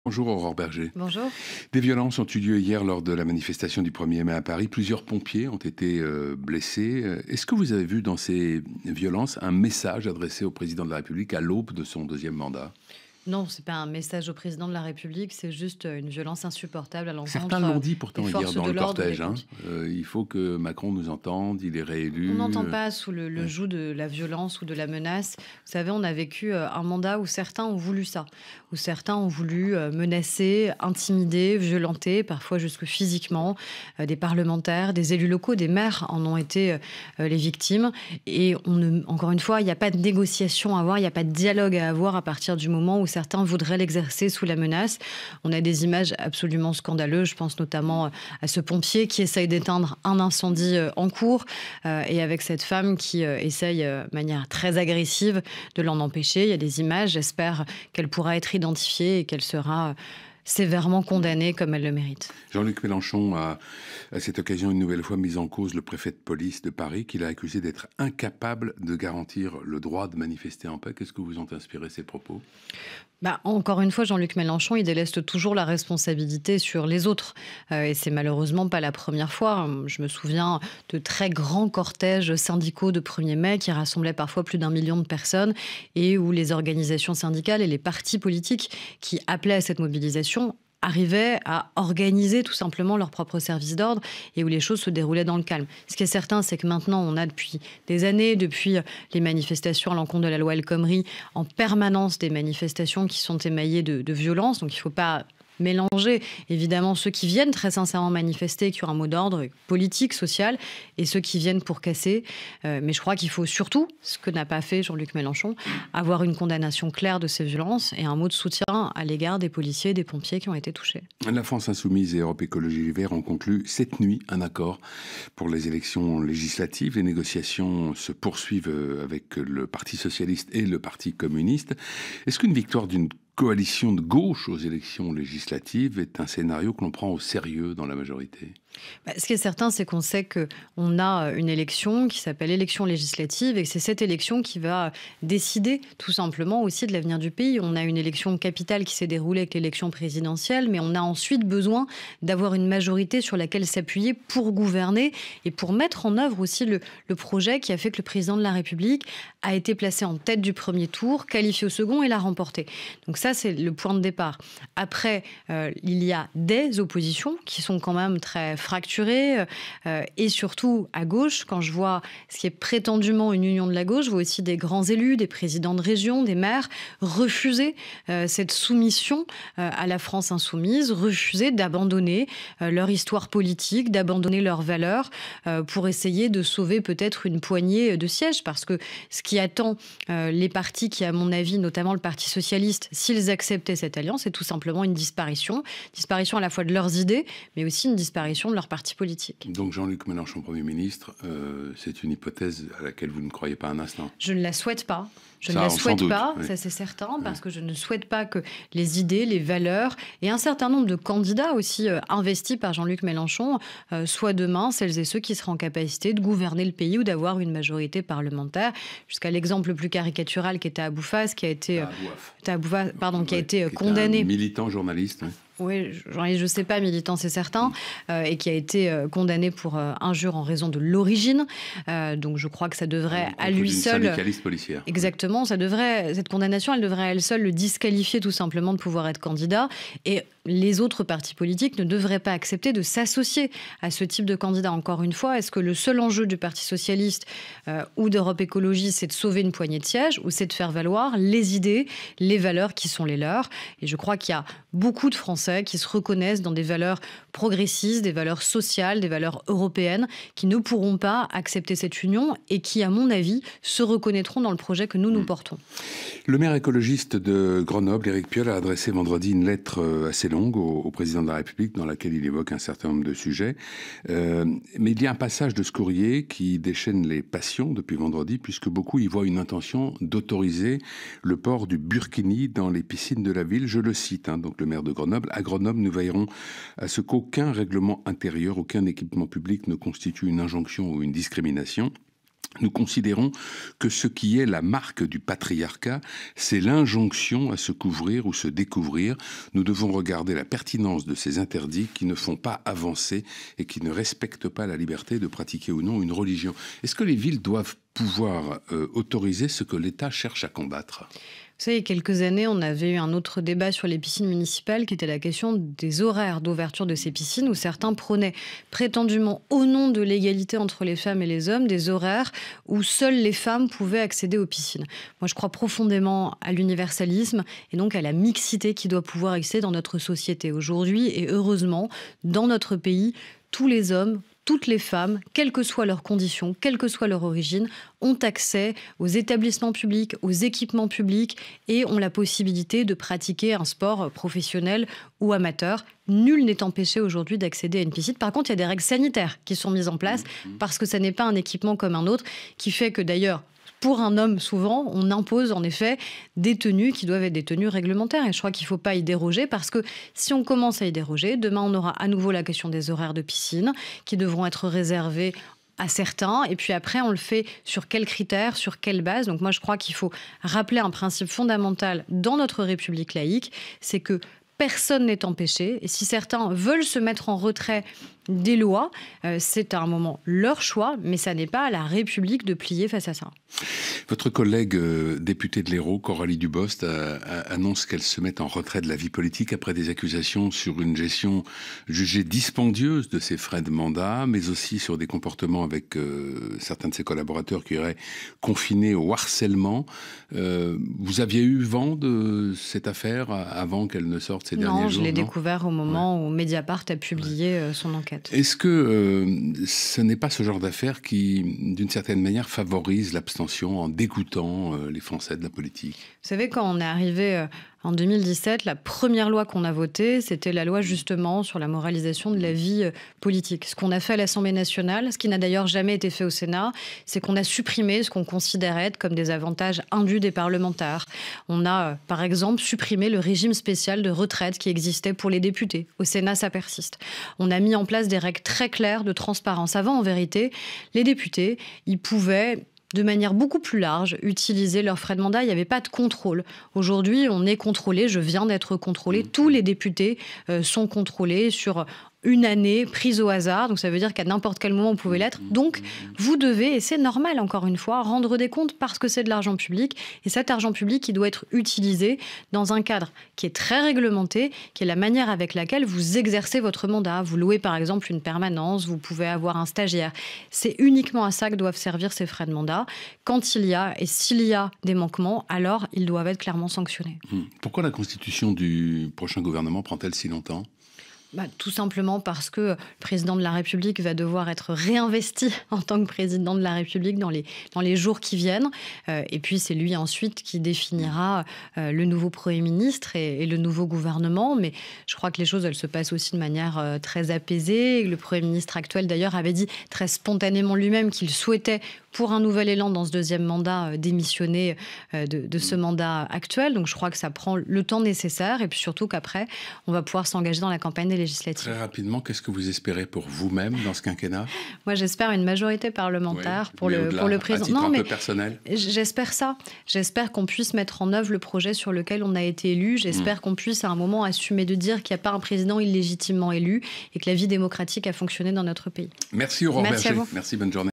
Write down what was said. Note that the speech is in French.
Bonjour Aurore Berger. Bonjour. Des violences ont eu lieu hier lors de la manifestation du 1er mai à Paris. Plusieurs pompiers ont été blessés. Est-ce que vous avez vu dans ces violences un message adressé au président de la République à l'aube de son deuxième mandat? Non, c'est pas un message au président de la République, c'est juste une violence insupportable à Certains l'encontre l'ont dit des pourtant hier forces dans de le l'ordre et des cortège. pompiers. Il faut que Macron nous entende, il est réélu. On n'entend pas sous le Ouais. joug de la violence ou de la menace. Vous savez, on a vécu un mandat où certains ont voulu ça, où certains ont voulu menacer, intimider, violenter, parfois jusque physiquement, des parlementaires, des élus locaux, des maires en ont été les victimes. Et encore une fois, il n'y a pas de négociation à avoir, il n'y a pas de dialogue à avoir à partir du moment où certains voudraient l'exercer sous la menace. On a des images absolument scandaleuses. Je pense notamment à ce pompier qui essaye d'éteindre un incendie en cours et avec cette femme qui essaye de manière très agressive de l'en empêcher. Il y a des images. J'espère qu'elle pourra être identifiée et qu'elle sera sévèrement condamnée comme elle le mérite. Jean-Luc Mélenchon a à cette occasion une nouvelle fois mis en cause le préfet de police de Paris qu'il a accusé d'être incapable de garantir le droit de manifester en paix. Qu'est-ce que vous ont inspiré ces propos? Encore une fois, Jean-Luc Mélenchon, il déleste toujours la responsabilité sur les autres. Et c'est malheureusement pas la première fois. Je me souviens de très grands cortèges syndicaux de 1er mai qui rassemblaient parfois plus d'1 million de personnes et où les organisations syndicales et les partis politiques qui appelaient à cette mobilisation arrivaient à organiser tout simplement leur propre service d'ordre et où les choses se déroulaient dans le calme. Ce qui est certain, c'est que maintenant, on a depuis des années, depuis les manifestations à l'encontre de la loi El Khomri, en permanence des manifestations qui sont émaillées de violence. Donc il ne faut pas mélanger évidemment ceux qui viennent très sincèrement manifester, qui ont un mot d'ordre politique, social, et ceux qui viennent pour casser. Mais je crois qu'il faut surtout, ce que n'a pas fait Jean-Luc Mélenchon, avoir une condamnation claire de ces violences et un mot de soutien à l'égard des policiers et des pompiers qui ont été touchés. La France Insoumise et Europe Écologie Les Verts ont conclu cette nuit un accord pour les élections législatives. Les négociations se poursuivent avec le Parti Socialiste et le Parti Communiste. Est-ce qu'une victoire d'une coalition de gauche aux élections législatives est un scénario que l'on prend au sérieux dans la majorité? Ce qui est certain, c'est qu'on sait qu'on a une élection qui s'appelle élection législative et que c'est cette élection qui va décider tout simplement aussi de l'avenir du pays. On a une élection capitale qui s'est déroulée avec l'élection présidentielle, mais on a ensuite besoin d'avoir une majorité sur laquelle s'appuyer pour gouverner et pour mettre en œuvre aussi le projet qui a fait que le président de la République a été placé en tête du premier tour, qualifié au second et l'a remporté. Donc ça, c'est le point de départ. Après, il y a des oppositions qui sont quand même très fracturées et surtout à gauche, quand je vois ce qui est prétendument une union de la gauche, je vois aussi des grands élus, des présidents de région, des maires refuser cette soumission à la France insoumise, refuser d'abandonner leur histoire politique, d'abandonner leurs valeurs pour essayer de sauver peut-être une poignée de sièges. Parce que ce qui attend les partis qui, à mon avis, notamment le Parti socialiste, s'ils acceptaient cette alliance, c'est tout simplement une disparition à la fois de leurs idées, mais aussi une disparition de leur parti politique. Donc Jean-Luc Mélenchon, Premier ministre, c'est une hypothèse à laquelle vous ne croyez pas un instant? Je ne la souhaite pas. Je ne Ça, la sans souhaite doute, pas, oui. ça c'est certain, parce que je ne souhaite pas que les idées, les valeurs et un certain nombre de candidats aussi investis par Jean-Luc Mélenchon soient demain celles et ceux qui seraient en capacité de gouverner le pays ou d'avoir une majorité parlementaire. Jusqu'à l'exemple le plus caricatural qui était Abou Faz, qui a été, qui a été condamné. Un militant journaliste. Oui. Oui, je ne sais pas, militant, c'est certain, et qui a été condamné pour injure en raison de l'origine. Donc je crois que ça devrait à lui seul... syndicaliste policière. Exactement, cette condamnation, elle devrait à elle seule le disqualifier tout simplement de pouvoir être candidat. Et les autres partis politiques ne devraient pas accepter de s'associer à ce type de candidat. Encore une fois, est-ce que le seul enjeu du Parti socialiste ou d'Europe Écologie, c'est de sauver une poignée de sièges ou c'est de faire valoir les idées, les valeurs qui sont les leurs? Et je crois qu'il y a beaucoup de Français qui se reconnaissent dans des valeurs progressistes, des valeurs sociales, des valeurs européennes, qui ne pourront pas accepter cette union et qui, à mon avis, se reconnaîtront dans le projet que nous portons. Le maire écologiste de Grenoble, Éric Piolle, a adressé vendredi une lettre assez longue au président de la République dans laquelle il évoque un certain nombre de sujets. Mais il y a un passage de ce courrier qui déchaîne les passions depuis vendredi, puisque beaucoup y voient une intention d'autoriser le port du burkini dans les piscines de la ville. Je le cite, donc le maire de Grenoble. À Grenoble, nous veillerons à ce qu'aucun règlement intérieur, aucun équipement public ne constitue une injonction ou une discrimination. Nous considérons que ce qui est la marque du patriarcat, c'est l'injonction à se couvrir ou se découvrir. Nous devons regarder la pertinence de ces interdits qui ne font pas avancer et qui ne respectent pas la liberté de pratiquer ou non une religion. Est-ce que les villes doivent pouvoir autoriser ce que l'État cherche à combattre ? Vous savez, il y a quelques années, on avait eu un autre débat sur les piscines municipales qui était la question des horaires d'ouverture de ces piscines où certains prônaient prétendument au nom de l'égalité entre les femmes et les hommes des horaires où seules les femmes pouvaient accéder aux piscines. Moi, je crois profondément à l'universalisme et donc à la mixité qui doit pouvoir exister dans notre société aujourd'hui et heureusement, dans notre pays, tous les hommes, toutes les femmes, quelles que soient leurs conditions, quelle que soit leur origine, ont accès aux établissements publics, aux équipements publics et ont la possibilité de pratiquer un sport professionnel ou amateur. Nul n'est empêché aujourd'hui d'accéder à une piscine. Par contre, il y a des règles sanitaires qui sont mises en place parce que ça n'est pas un équipement comme un autre qui fait que d'ailleurs, pour un homme, souvent, on impose en effet des tenues qui doivent être des tenues réglementaires. Et je crois qu'il ne faut pas y déroger parce que si on commence à y déroger, demain, on aura à nouveau la question des horaires de piscine qui devront être réservés à certains. Et puis après, on le fait sur quels critères, sur quelle base. Donc moi, je crois qu'il faut rappeler un principe fondamental dans notre République laïque, c'est que personne n'est empêché. Et si certains veulent se mettre en retrait des lois, c'est à un moment leur choix, mais ça n'est pas à la République de plier face à ça. Votre collègue députée de l'Hérault, Coralie Dubost, annonce qu'elle se met en retrait de la vie politique après des accusations sur une gestion jugée dispendieuse de ses frais de mandat, mais aussi sur des comportements avec certains de ses collaborateurs qui auraient confiné au harcèlement. Vous aviez eu vent de cette affaire avant qu'elle ne sorte ces derniers jours? Non, je l'ai découvert au moment où Mediapart a publié son enquête. Est-ce que ce n'est pas ce genre d'affaires qui, d'une certaine manière, favorise l'abstention en dégoûtant les Français de la politique? Vous savez, quand on est arrivé en 2017, la première loi qu'on a votée, c'était la loi justement sur la moralisation de la vie politique. Ce qu'on a fait à l'Assemblée nationale, ce qui n'a d'ailleurs jamais été fait au Sénat, c'est qu'on a supprimé ce qu'on considérait être comme des avantages indus des parlementaires. On a, par exemple, supprimé le régime spécial de retraite qui existait pour les députés. Au Sénat, ça persiste. On a mis en place des règles très claires de transparence. Avant, en vérité, les députés, ils pouvaient de manière beaucoup plus large, utiliser leurs frais de mandat. Il n'y avait pas de contrôle. Aujourd'hui, on est contrôlé. Je viens d'être contrôlé. Tous les députés sont contrôlés sur une année prise au hasard. Donc ça veut dire qu'à n'importe quel moment, vous pouvez l'être. Donc, vous devez, et c'est normal encore une fois, rendre des comptes parce que c'est de l'argent public. Et cet argent public, il doit être utilisé dans un cadre qui est très réglementé, qui est la manière avec laquelle vous exercez votre mandat. Vous louez par exemple une permanence, vous pouvez avoir un stagiaire. C'est uniquement à ça que doivent servir ces frais de mandat. Quand il y a et s'il y a des manquements, alors ils doivent être clairement sanctionnés. Pourquoi la constitution du prochain gouvernement prend-elle si longtemps ? Tout simplement parce que le président de la République va devoir être réinvesti en tant que président de la République dans les jours qui viennent. Et puis, c'est lui ensuite qui définira le nouveau Premier ministre et le nouveau gouvernement. Mais je crois que les choses, elles se passent aussi de manière très apaisée. Le Premier ministre actuel, d'ailleurs, avait dit très spontanément lui-même qu'il souhaitait, pour un nouvel élan dans ce deuxième mandat, démissionner de ce mandat actuel. Donc, je crois que ça prend le temps nécessaire. Et puis surtout qu'après, on va pouvoir s'engager dans la campagne des législatives. Très rapidement, qu'est-ce que vous espérez pour vous-même dans ce quinquennat ? Moi, j'espère une majorité parlementaire pour le président. À titre un peu personnel. J'espère ça. J'espère qu'on puisse mettre en œuvre le projet sur lequel on a été élu. J'espère qu'on puisse à un moment assumer de dire qu'il n'y a pas un président illégitimement élu et que la vie démocratique a fonctionné dans notre pays. Merci Aurore Berger. À vous. Merci, bonne journée.